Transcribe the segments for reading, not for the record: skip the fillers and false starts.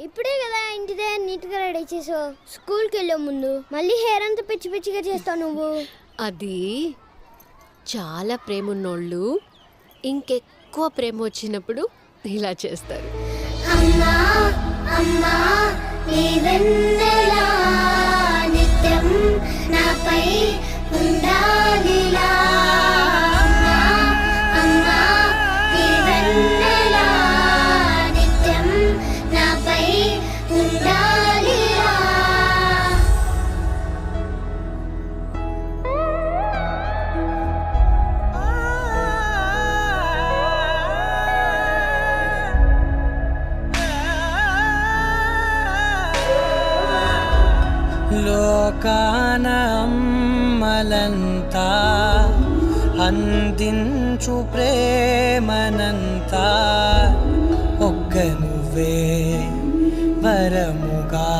ఇప్పుడే కదా ఇంటి దగ్గర నీట్గా రెడీ చేసావు. స్కూల్కి వెళ్ళే ముందు మళ్ళీ హెయిర్ అంతా పిచ్చి పిచ్చిగా చేస్తావు నువ్వు. అది చాలా ప్రేమ ఉన్నోళ్ళు ఇంకెక్కువ ప్రేమ వచ్చినప్పుడు ఇలా చేస్తారు. అమ్మా అమ్మా నీ వెన్నెలా నిత్యం నాపై ఉండాలిలా. అమ్మా అమ్మా నీ వెన్నెలా నిత్యం నాపై ఉండాలిలా. లోకాన అమ్మలంతా అందించు ప్రేమనంతా ఒక్క నువ్వే వరముగా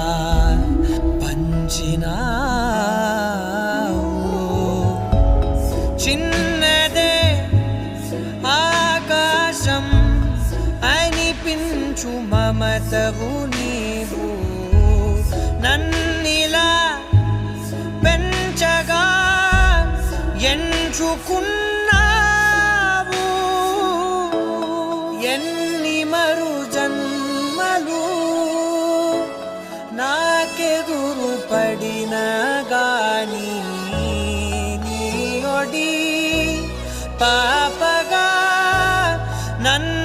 పంచినావు. చిన్నదే ఆకాశం అనిపించు మమతవు నీవు. నన్నిలా పెంచగా ఎంచుకున్నావు. ఎన్ని మరు జన్మలు నాకెదురు పడిన గాని నీ ఒడి పాపగా నన్ను